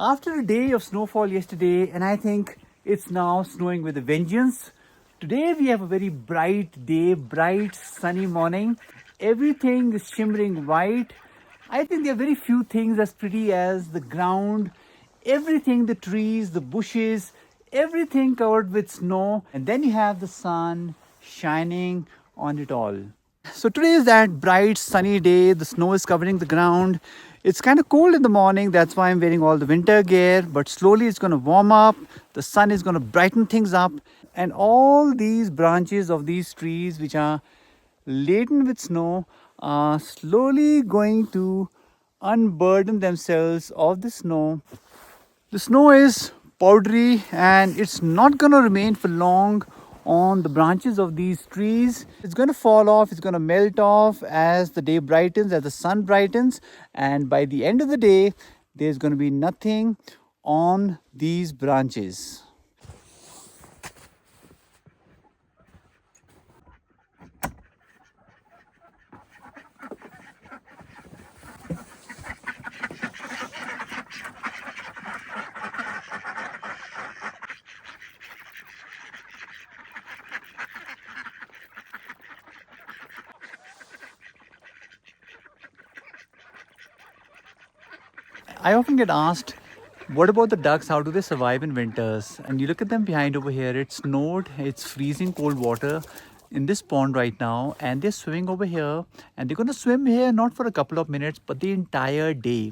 After a day of snowfall yesterday, and I think it's now snowing with a vengeance, today we have a very bright day, bright sunny morning. Everything is shimmering white. I think there are very few things as pretty as the ground, everything, the trees, the bushes, everything covered with snow. And then you have the sun shining on it all. So today is that bright sunny day. The snow is covering the ground. It's kind of cold in the morning. That's why I'm wearing all the winter gear. But slowly it's going to warm up. The sun is going to brighten things up. And all these branches of these trees, which are laden with snow, are slowly going to unburden themselves of the snow. The snow is powdery and it's not going to remain for long on the branches of these trees. It's going to fall off, it's going to melt off as the day brightens, as the sun brightens, and by the end of the day there's going to be nothing on these branches. I often get asked, what about the ducks? How do they survive in winters? And you look at them behind over here, it snowed, it's freezing cold water in this pond right now, and they're swimming over here, and they're going to swim here not for a couple of minutes, but the entire day.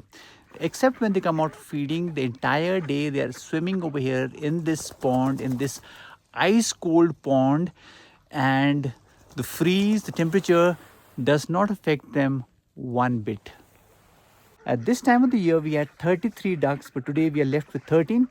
Except when they come out feeding, the entire day they are swimming over here in this pond, in this ice cold pond, and the freeze, the temperature does not affect them one bit. At this time of the year, we had 33 ducks, but today we are left with 13.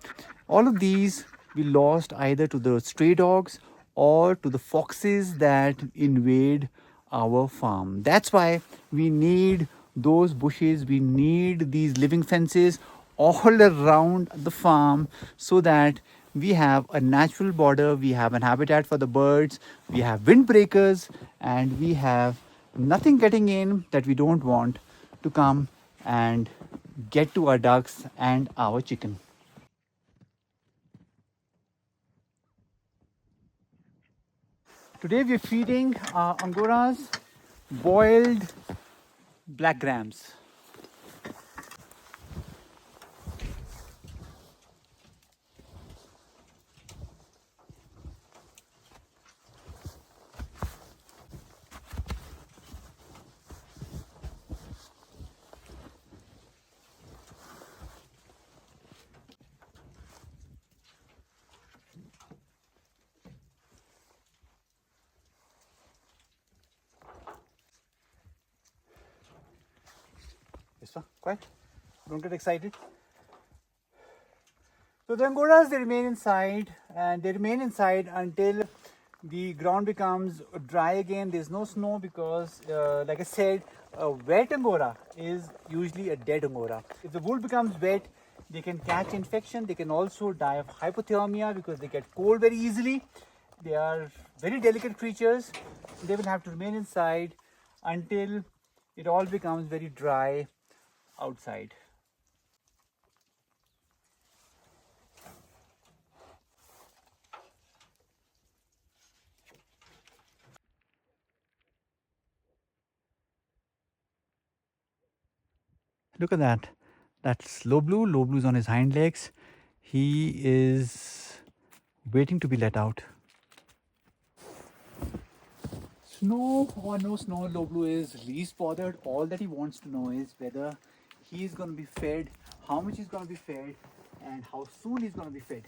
All of these we lost either to the stray dogs or to the foxes that invade our farm. That's why we need those bushes, we need these living fences all around the farm so that we have a natural border, we have an habitat for the birds, we have windbreakers, and we have nothing getting in that we don't want to come and get to our ducks and our chicken. Today we're feeding our angoras boiled black grams. Quiet. Don't get excited. So the angoras, they remain inside, and they remain inside until the ground becomes dry again. There's no snow because, like I said, a wet angora is usually a dead angora. If the wool becomes wet, they can catch infection. They can also die of hypothermia because they get cold very easily. They are very delicate creatures. They will have to remain inside until it all becomes very dry outside. Look at that. That's Low Blue. Low Blue's on his hind legs. He is waiting to be let out. Snow or no snow, Low Blue is least bothered. All that he wants to know is whether he is going to be fed, how much he's going to be fed, and how soon he's going to be fed.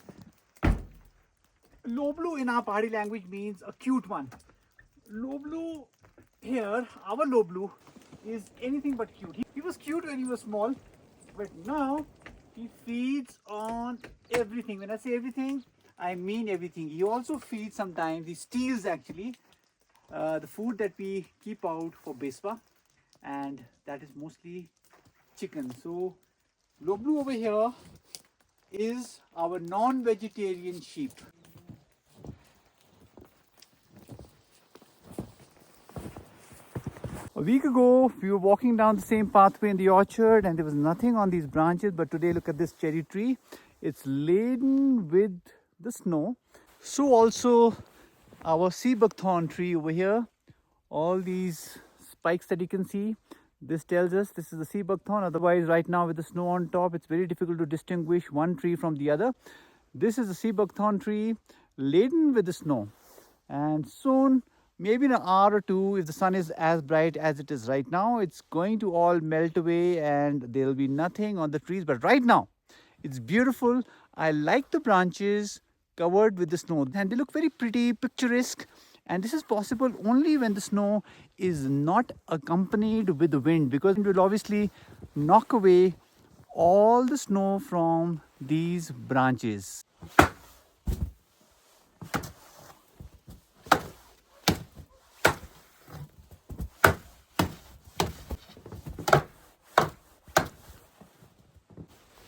Low Blue in our Pahari language means a cute one. Low Blue here, our Low Blue, is anything but cute. He was cute when he was small, but now he feeds on everything. When I say everything, I mean everything. He also feeds sometimes, he steals actually the food that we keep out for Beswa, and that is mostly chicken. So Low Blue over here is our non-vegetarian sheep. A week ago, we were walking down the same pathway in the orchard and there was nothing on these branches. But today, look at this cherry tree. It's laden with the snow. So also our sea buckthorn tree over here. All these spikes that you can see. This tells us this is the sea buckthorn. Otherwise, right now with the snow on top, it's very difficult to distinguish one tree from the other. This is a sea buckthorn tree laden with the snow. And soon, maybe in an hour or two, if the sun is as bright as it is right now, it's going to all melt away and there'll be nothing on the trees. But right now, it's beautiful. I like the branches covered with the snow and they look very pretty, picturesque. And this is possible only when the snow is not accompanied with the wind, because it will obviously knock away all the snow from these branches.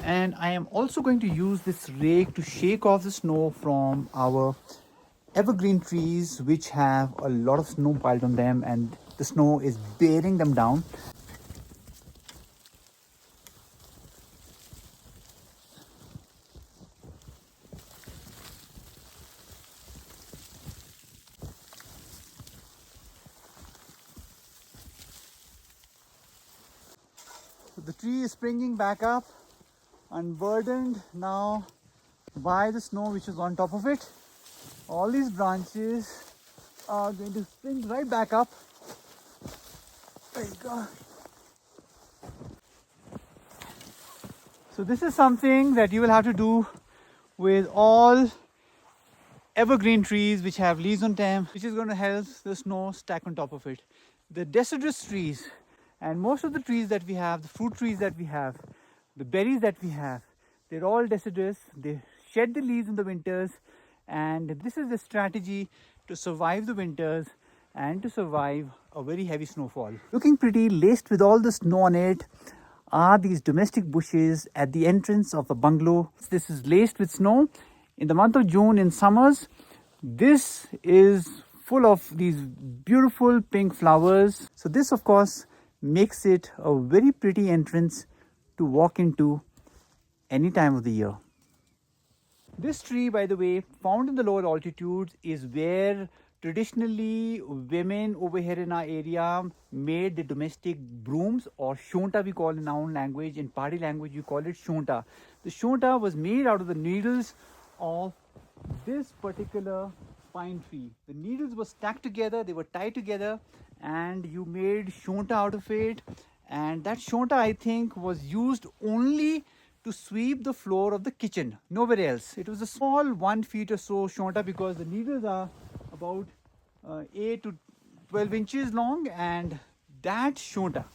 And I am also going to use this rake to shake off the snow from our evergreen trees which have a lot of snow piled on them and the snow is bearing them down. So the tree is springing back up, unburdened now by the snow which is on top of it. All these branches are going to spring right back up. There you go. So this is something that you will have to do with all evergreen trees which have leaves on them, which is going to help the snow stack on top of it. The deciduous trees and most of the trees that we have, the fruit trees that we have, the berries that we have, they're all deciduous. They shed the leaves in the winters, and this is the strategy to survive the winters and to survive a very heavy snowfall. Looking pretty, laced with all the snow on it, are these domestic bushes at the entrance of the bungalow. This is laced with snow. In the month of June, in summers, this is full of these beautiful pink flowers. So this, of course, makes it a very pretty entrance to walk into any time of the year. This tree, by the way, found in the lower altitudes, is where traditionally women over here in our area made the domestic brooms, or shonta we call in our own language. In Pahari language, you call it shonta. The shonta was made out of the needles of this particular pine tree. The needles were stacked together, they were tied together, and you made shonta out of it. And that shonta, I think, was used only to sweep the floor of the kitchen, nowhere else. It was a small 1 feet or so shonta because the needles are about 8 to 12 inches long, and that shonta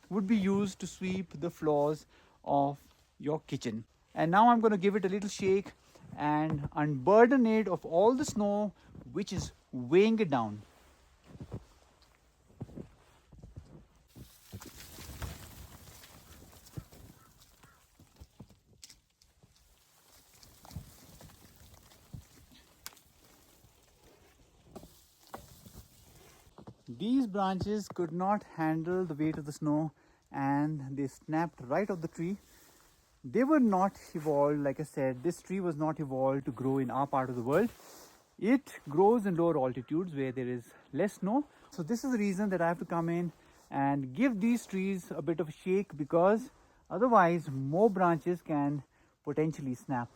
would be used to sweep the floors of your kitchen. And now I'm going to give it a little shake and unburden it of all the snow which is weighing it down. These branches could not handle the weight of the snow and they snapped right off the tree. They were not evolved, like I said, this tree was not evolved to grow in our part of the world. It grows in lower altitudes where there is less snow. So this is the reason that I have to come in and give these trees a bit of a shake, because otherwise more branches can potentially snap.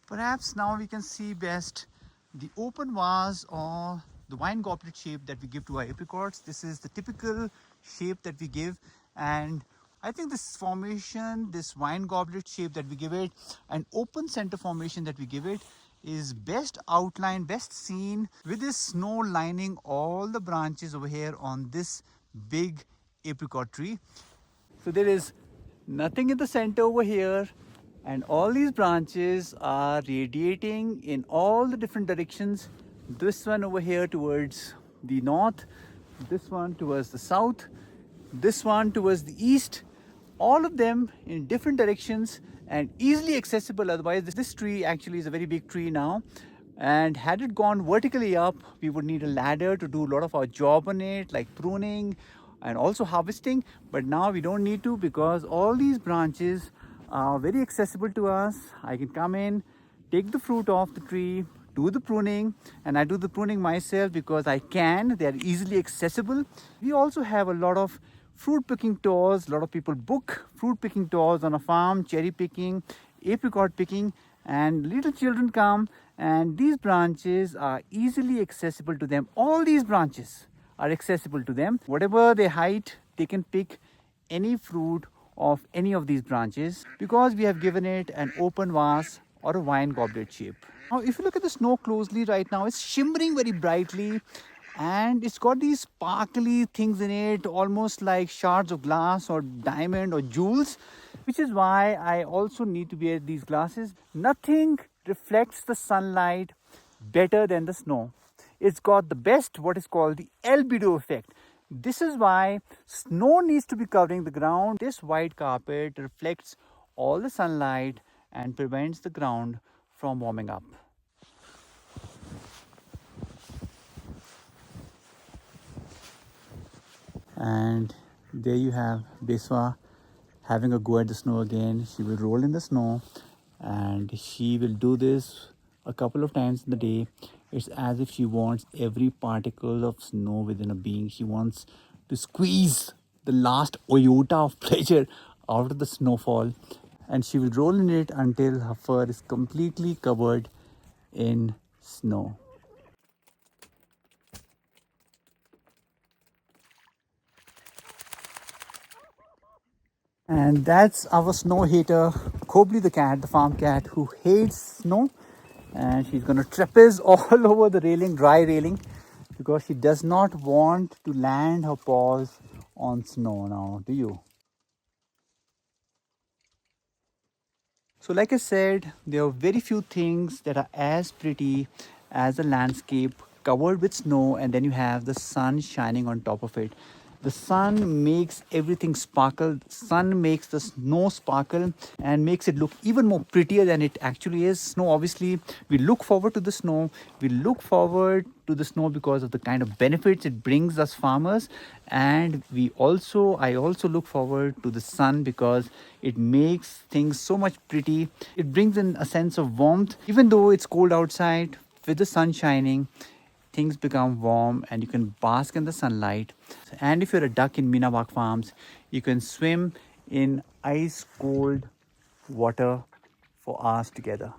Perhaps now we can see best the open vase or the wine goblet shape that we give to our apricots. This is the typical shape that we give, And I think this formation, this wine goblet shape that we give it, an open center formation that we give it, is best outlined, best seen with this snow lining all the branches over here on this big apricot tree. So there is nothing in the center over here, and all these branches are radiating in all the different directions. This one over here towards the north, this one towards the south, this one towards the east, all of them in different directions and easily accessible. Otherwise, this tree actually is a very big tree now, and had it gone vertically up, we would need a ladder to do a lot of our job on it, like pruning and also harvesting. But now we don't need to, because all these branches are very accessible to us. I can come in, take the fruit off the tree, do the pruning, and I do the pruning myself because I can. They are easily accessible. We also have a lot of fruit picking tours. A lot of people book fruit picking tours on a farm, cherry picking, apricot picking, and little children come, and these branches are easily accessible to them. All these branches are accessible to them. Whatever their height, they can pick any fruit of any of these branches because we have given it an open vase or a wine goblet shape. Now, if you look at the snow closely right now, it's shimmering very brightly, and it's got these sparkly things in it, almost like shards of glass or diamond or jewels, which is why I also need to wear these glasses. Nothing reflects the sunlight better than the snow. It's got the best, what is called the albedo effect. This is why snow needs to be covering the ground. This white carpet reflects all the sunlight and prevents the ground from warming up. And there you have Beswa having a go at the snow again. She will roll in the snow, and she will do this a couple of times in the day. It's as if she wants every particle of snow within a being. She wants to squeeze the last iota of pleasure out of the snowfall, and she will roll in it until her fur is completely covered in snow. And that's our snow hater, Kobli the cat, the farm cat, who hates snow. And she's gonna trapeze all over the railing, dry railing, because she does not want to land her paws on snow now, do you? So like I said, there are very few things that are as pretty as a landscape covered with snow, and then you have the sun shining on top of it. The sun makes everything sparkle. The sun makes the snow sparkle and makes it look even more prettier than it actually is. Snow, obviously, we look forward to the snow. We look forward to the snow because of the kind of benefits it brings us farmers. And I also look forward to the sun because it makes things so much pretty. It brings in a sense of warmth. Even though it's cold outside, with the sun shining, things become warm and you can bask in the sunlight. And if you're a duck in MeenaBagh Farms, you can swim in ice cold water for hours together.